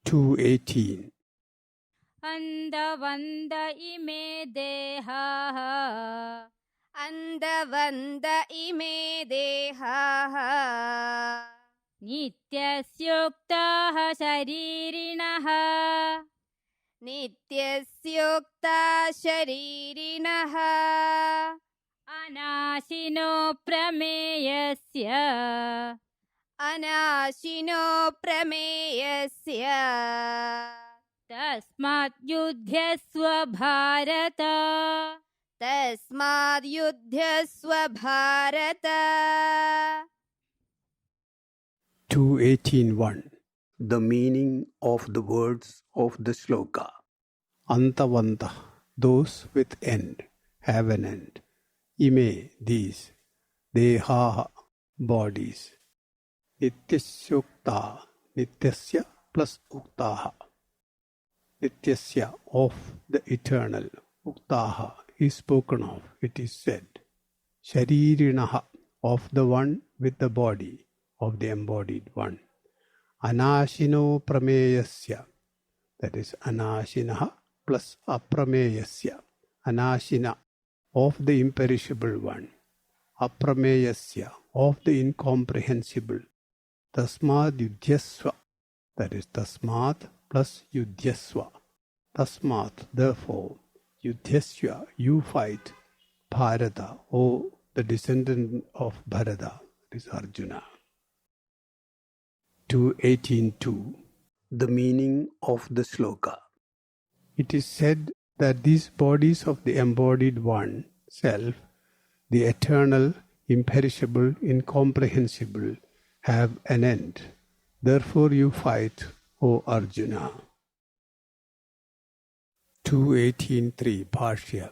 218. Andavanda ime dehaha. Andavanda ime dehaha. Nityasyuktaha sharirinaha. Nityasyukta sharirinaha. Anashino prameyasya. Anashino prameyasya. Tasmat yudhyasva bharata. Tasmad yudhyasva bharata. 218.1. The meaning of the words of the shloka. Antavanta, those with end, have an end. Ime, these. Dehaha, bodies. Nityasyukta, nityasya plus uktaha. Nityasya, of the eternal. Uktaha is spoken of, it is said. Sharirinaha, of the one with the body, of the embodied one. Anashino prameyasya, that is anashinaha plus aprameyasya. Anashina, of the imperishable one. Aprameyasya, of the incomprehensible. Tasmad yudhyasva, that is tasmat plus yudhyasva. Tasmat, therefore, yudhyasya, you fight. Bharata, O the descendant of Bharata, that is Arjuna. 218.2. The meaning of the shloka. It is said that these bodies of the embodied one, self, the eternal, imperishable, incomprehensible, have an end. Therefore you fight, O Arjuna. 218.3. Bhāṣya.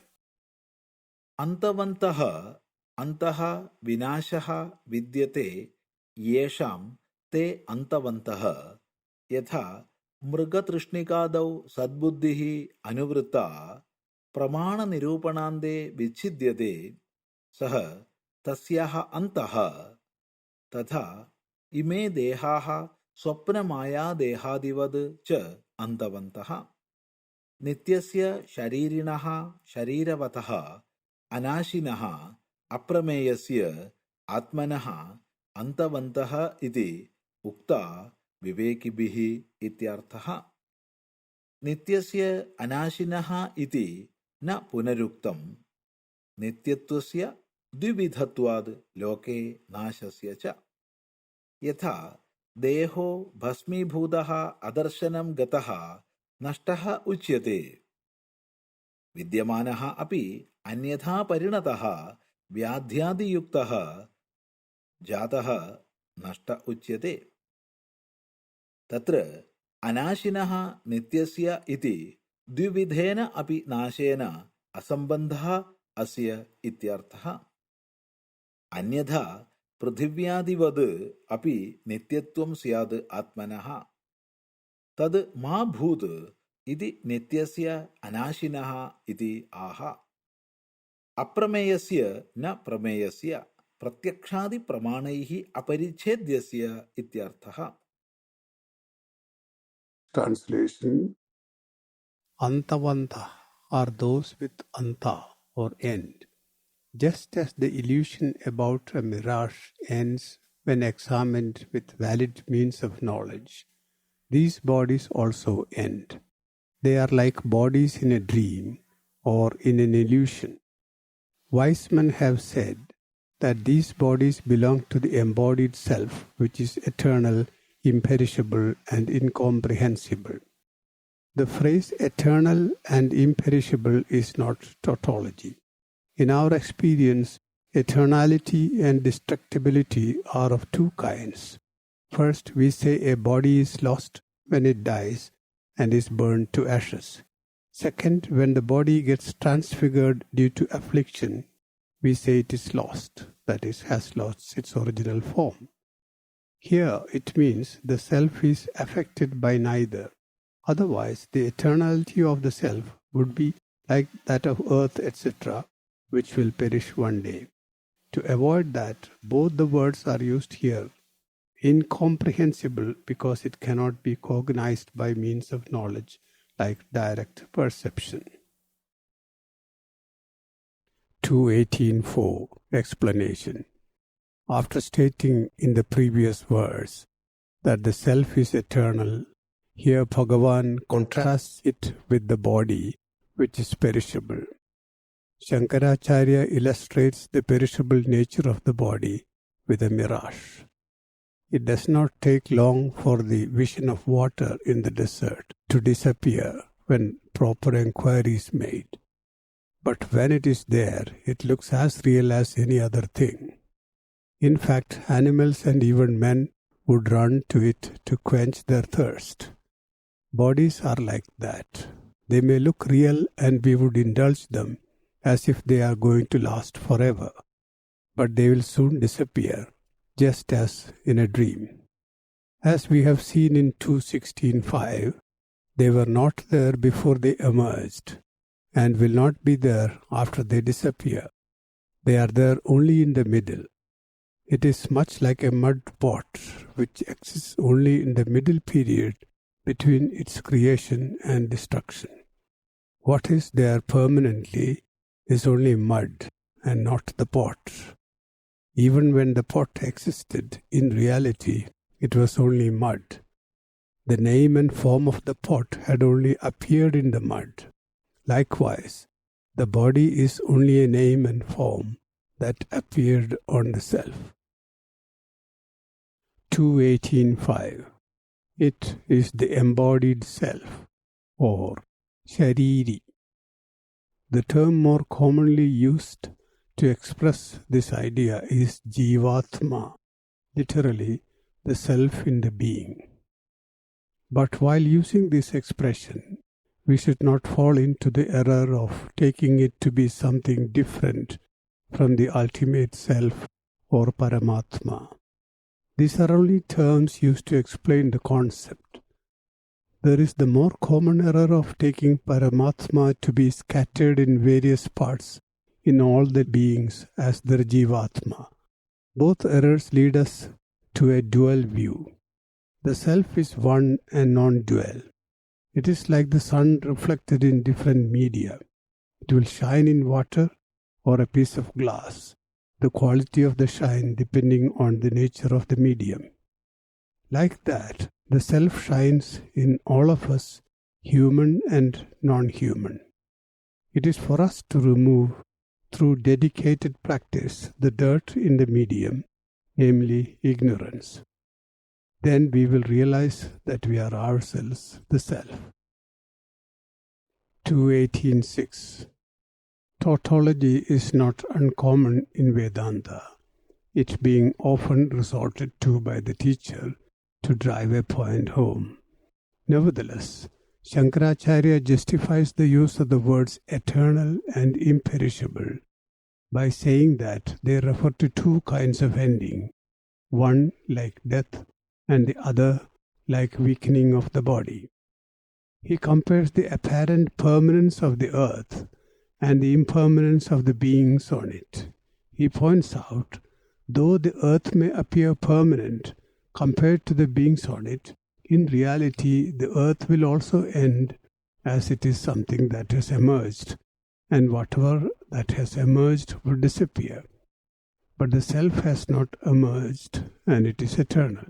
Antavantaha antaha vinashaha vidyate yesham te antavantaha yatha mृगतृष्णिकादौ सद्बुद्धिः अनुवृत्ता प्रमाणनिरूपणान्ते विच्छिद्यते सः तस्याः अन्तः तथा इमे देहाः स्वप्नमायादेहादिवद् च अन्तवन्तः नित्यस्य शरीरिणः शरीरवतः अनाशिनः अप्रमेयस्य आत्मनः अन्तवन्तः इति उक्ता विवेकिभिः इत्यर्थः। नित्यस्य अनाशिनः इति न पुनरुक्तं। नित्यत्वस्य द्विविधत्वाद् लोके नाशस्य च। यथा देहो भस्मीभूतः अदर्शनं गतः नष्टः उच्यते, विद्यमानः अपि अन्यथा परिणतः व्याध्यादियुक्तः जातः नष्ट उच्यते। तत्र अनाशिनः नित्यस्य इति द्विविधेन अपि नाशेन असम्बन्धः अस्य इत्यर्थः। अन्यथा पृथिव्यादिवद् अपि नित्यत्वं स्यात् आत्मनः। तद् मा भूत् इति नित्यस्य अनाशिनः इति आह। अप्रमेयस्य न प्रमेयस्य प्रत्यक्षादिप्रमाणैः अपरिच्छेद्यस्य इत्यर्थः। Translation. Antavanta are those with anta or end. Just as the illusion about a mirage ends when examined with valid means of knowledge, these bodies also end. They are like bodies in a dream or in an illusion. Wise men have said that these bodies belong to the embodied self, which is eternal, imperishable and incomprehensible. The phrase eternal and imperishable is not tautology. In our experience, eternality and destructibility are of two kinds. First, we say a body is lost when it dies and is burned to ashes. Second, when the body gets transfigured due to affliction, we say it is lost, that is, has lost its original form. Here it means the self is affected by neither. Otherwise, the eternality of the self would be like that of earth, etc., which will perish one day. To avoid that, both the words are used here. incomprehensible because it cannot be cognized by means of knowledge like direct perception. 2.18.4 Explanation. After stating in the previous verse that the self is eternal, here Bhagavan contrasts it with the body, which is perishable. Śankarāchārya illustrates the perishable nature of the body with a mirage. It does not take long for the vision of water in the desert to disappear when proper enquiry is made. But when it is there, it looks as real as any other thing. In fact, animals and even men would run to it to quench their thirst. Bodies are like that. They may look real and we would indulge them as if they are going to last forever, but they will soon disappear, just as in a dream. As we have seen in 2.16.5, they were not there before they emerged, and will not be there after they disappear. They are there only in the middle. It is much like a mud pot, which exists only in the middle period between its creation and destruction. What is there permanently is only mud and not the pot. Even when the pot existed, in reality, it was only mud. The name and form of the pot had only appeared in the mud. Likewise, the body is only a name and form that appeared on the self. 2.18.5 It is the embodied self, or shariri. The term more commonly used to express this idea is jivatma, literally the self in the being. But while using this expression, we should not fall into the error of taking it to be something different from the ultimate self or Paramatma. These are only terms used to explain the concept. There is the more common error of taking Paramatma to be scattered in various parts in all the beings as their Jivatma. Both errors lead us to a dual view. The self is one and non-dual. It is like the sun reflected in different media. It will shine in water or a piece of glass, the quality of the shine depending on the nature of the medium. Like that, the self shines in all of us, human and non-human. It is for us to remove, through dedicated practice, the dirt in the medium, namely ignorance. Then we will realize that we are ourselves, the self. 2.18.6 Tautology is not uncommon in Vedanta, it being often resorted to by the teacher to drive a point home. Nevertheless, Śankarāchārya justifies the use of the words eternal and imperishable by saying that they refer to two kinds of ending, one like death and the other like weakening of the body. He compares the apparent permanence of the earth and the impermanence of the beings on it. He points out, though the earth may appear permanent compared to the beings on it, in reality the earth will also end, as it is something that has emerged, and whatever that has emerged will disappear. But the self has not emerged, and it is eternal.